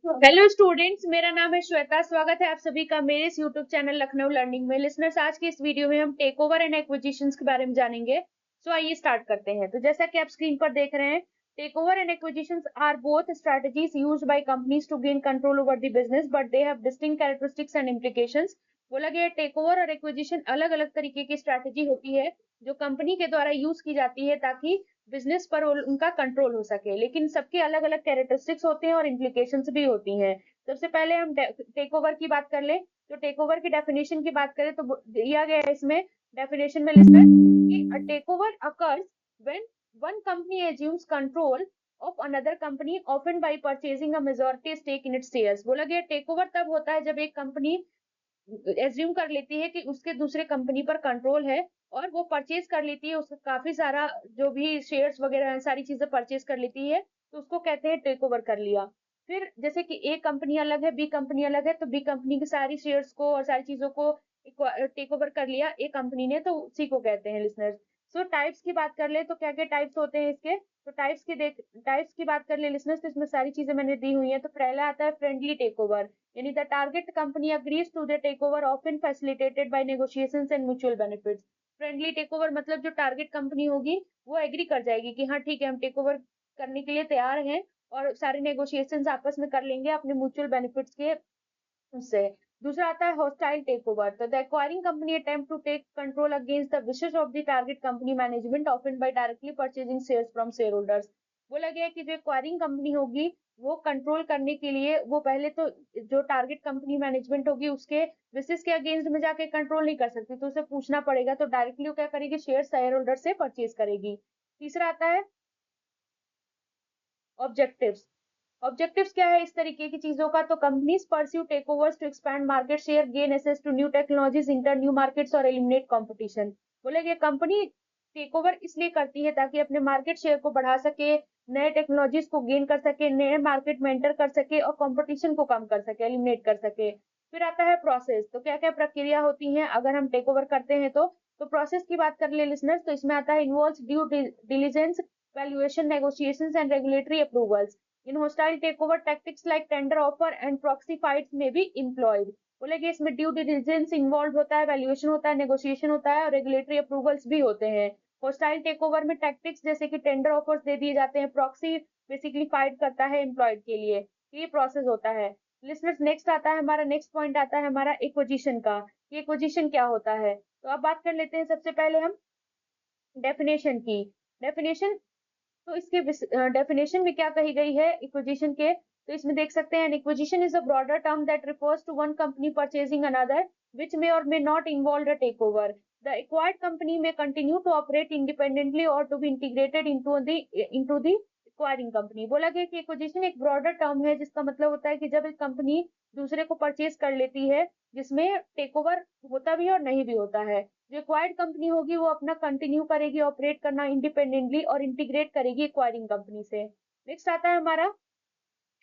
Hello students, मेरा नाम है श्वेता। स्वागत है आप सभी का मेरे इस यूट्यूब चैनल लखनऊ लर्निंग में। लिसनर्स, आज की इस वीडियो में हम टेक ओवर एंड एक्विजिशंस के बारे में जानेंगे। आइए स्टार्ट करते हैं। तो जैसा कि आप स्क्रीन पर देख रहे हैं, take over and acquisitions are both strategies used by companies to gain control over the business, but they have distinct characteristics and implications. बोला गया टेक ओवर और एक्विजिशन अलग अलग तरीके की स्ट्रैटेजी होती है जो कंपनी के द्वारा यूज की जाती है ताकि बिजनेस पर उनका कंट्रोल हो सके, लेकिन सबके अलग अलग कैरेक्टरिस्टिक्स होते हैं और इम्प्लीकेशंस भी होती हैं। सबसे पहले हम टेक ओवर की बात कर ले। तो टेक ओवर की डेफिनेशन की बात करें तो दिया गया है इसमें डेफिनेशन में लिस्टेड कि take over occurs when one company assumes control of another company often by purchasing a majority stake in its shares. बोला गया टेक ओवर तब होता है जब एक कंपनी एज्यूम कर लेती है कि उसके दूसरे कंपनी पर कंट्रोल है और वो परचेज कर लेती है, उसका काफी सारा जो भी शेयर्स वगैरह है सारी चीजें परचेज कर लेती है, तो उसको कहते हैं टेक ओवर कर लिया। फिर जैसे कि ए कंपनी अलग है, बी कंपनी अलग है, तो बी कंपनी की सारी शेयर्स को और सारी चीजों को टेक ओवर कर लिया ए कंपनी ने, तो उसी को कहते हैं लिसनर्स। टाइप्स की बात कर ले तो क्या क्या टाइप्स होते हैं इसके। तो टाइप्स की बात कर ले लिसनर्स, तो इसमें सारी चीजें मैंने दी हुई है। तो पहला आता है फ्रेंडली टेक ओवर, यानी the target company agrees to the take over often facilitated by negotiations and mutual benefits. Friendly take over मतलब जो टारगेट कंपनी होगी वो एग्री कर जाएगी कि हाँ ठीक है, हम टेक ओवर करने के लिए तैयार हैं और सारे नेगोशिएशंस आपस में कर लेंगे अपने म्यूचुअल बेनिफिट्स के उससे। दूसरा आता है हॉस्टाइल टेक ओवर, तो the acquiring company attempt to take control against the wishes of the target company management often by directly purchasing shares from share holders. बोला गया है कि जो एक्वायरिंग कंपनी होगी वो कंट्रोल करने के लिए वो पहले तो जो टारगेट कंपनी मैनेजमेंट होगी उसके विशेष के अगेंस्ट में जाके कंट्रोल नहीं कर सकती, तो उसे पूछना पड़ेगा, तो डायरेक्टली वो क्या करेगी, शेयर होल्डर से परचेज करेगी। तीसरा आता है ऑब्जेक्टिव्स। ऑब्जेक्टिव्स क्या है इस तरीके की चीजों का, तो companies pursue take overs to expand market share, gain access to new technologies, enter new markets और एलिमिनेट कंपटीशन। बोले कंपनी टेक ओवर इसलिए करती है ताकि अपने मार्केट शेयर को बढ़ा सके, नए टेक्नोलॉजीज को गेन कर सके, नए मार्केट में एंटर कर सके और कंपटीशन को कम कर सके, एलिमिनेट कर सके। फिर आता है प्रोसेस, तो क्या क्या प्रक्रिया होती है अगर हम टेक ओवर करते हैं तो प्रोसेस की बात कर ले लिसनर्स, तो इसमें आता है involves due diligence, valuation, negotiations and regulatory approvals. In hostile takeover tactics like tender offer and proxy fights may be employed। बोलेगे इसमें ड्यू डिलिजेंस इन्वॉल्व होता है, वैल्यूएशन होता है, नेगोशिएशन होता है और रेगुलेटरी अप्रूवल्स भी होते हैं। हॉस्टाइल टेकओवर में टैक्टिक्स जैसे कि टेंडर ऑफर्स दे दिए जाते हैं, प्रॉक्सी बेसिकली फाइट करता है एम्प्लॉयड के लिए, ये प्रोसेस होता है। लिसनर्स, नेक्स्ट आता है हमारा, नेक्स्ट पॉइंट आता है हमारा एक्विजिशन का। ये एक्विजिशन क्या होता है, तो अब बात कर लेते हैं सबसे पहले हम डेफिनेशन की। डेफिनेशन, तो इसके डेफिनेशन में क्या कही गई है इक्विजिशन के, तो इसमें देख सकते हैं acquisition is a broader term that refers to one company purchasing another which may or may not involve a takeover. The acquired company may continue to operate independently or to be integrated into the acquiring company। बोला गया कि acquisition एक broader term है जिसका मतलब होता है कि जब एक कंपनी दूसरे को परचेज कर लेती है जिसमें टेक ओवर होता भी है और नहीं भी होता है। जो एक्वायर्ड कंपनी होगी वो अपना कंटिन्यू करेगी ऑपरेट करना इंडिपेंडेंटली और इंटीग्रेट करेगी एक्वायरिंग कंपनी से। नेक्स्ट आता है हमारा,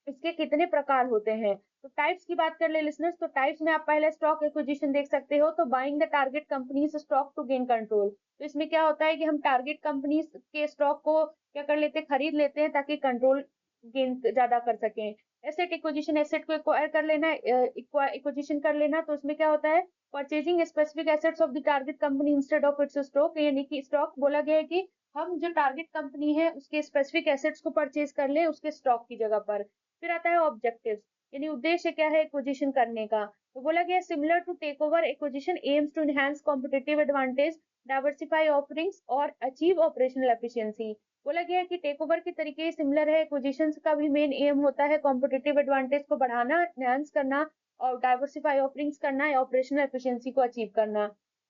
इसके कितने प्रकार होते हैं। तो टाइप्स की बात कर ले लिसनर्स, तो टाइप्स में आप पहले स्टॉक एक्विजिशन देख सकते हो, तो buying the target companies stock to gain control. तो इसमें क्या होता है कि हम टारगेट कंपनीज के स्टॉक को क्या कर लेते हैं, खरीद लेते हैं ताकि कंट्रोल गेन ज्यादा कर सकें। एसेट एक्विजिशन, एसेट को एक्वायर कर लेना, एक्विजिशन कर लेना, तो उसमें क्या होता है, purchasing specific assets of the target company instead of its stock, यानी कि स्टॉक बोला गया है कि हम जो टारगेट कंपनी है उसके स्पेसिफिक एसेट्स को परचेज कर ले उसके स्टॉक की जगह पर। फिर आता है ऑब्जेक्टिव्स, यानी उद्देश्य क्या है एक्विजिशन करने का, तो बोला गया similar to take over acquisition aims to enhance competitive advantage, diversify offerings और अचीव ऑपरेशनल एफिशिएंसी। बोला गया है कि टेक ओवर के तरीके सिमिलर है, एक्विजिशन का भी मेन एम होता है कॉम्पिटिटिव एडवांटेज को बढ़ाना, एनहांस करना और डाइवर्सिफाई ऑफरिंग्स करना है, ऑपरेशनल एफिशिएंसी को अचीव करना।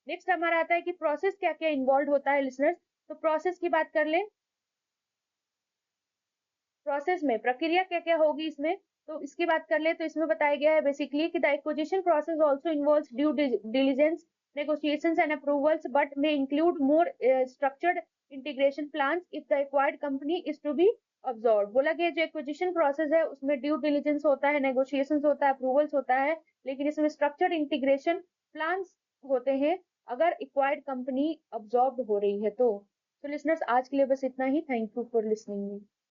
नेक्स्ट हमारा आता है कि प्रोसेस क्या क्या इन्वॉल्व होता है लिसनर्स, तो प्रोसेस की बात कर ले। प्रोसेस में प्रक्रिया क्या क्या होगी इसमें, तो इसकी बात कर ले तो इसमें बताया गया है बेसिकली कि the acquisition process also involves due diligence, negotiations and approvals, but may include more structured integration plans if the acquired company is to be absorbed। बोला गया जो एक्विजिशन प्रोसेस है उसमें ड्यू डिलिजेंस होता है, नेगोशिएशंस होता है, अप्रूवल्स होता है, लेकिन इसमें स्ट्रक्चर्ड इंटीग्रेशन प्लान्स होते हैं अगर एक्वायर्ड कंपनी अब्सॉर्ब हो रही है तो। लिसनर्स, आज के लिए बस इतना ही। Thank you for listening.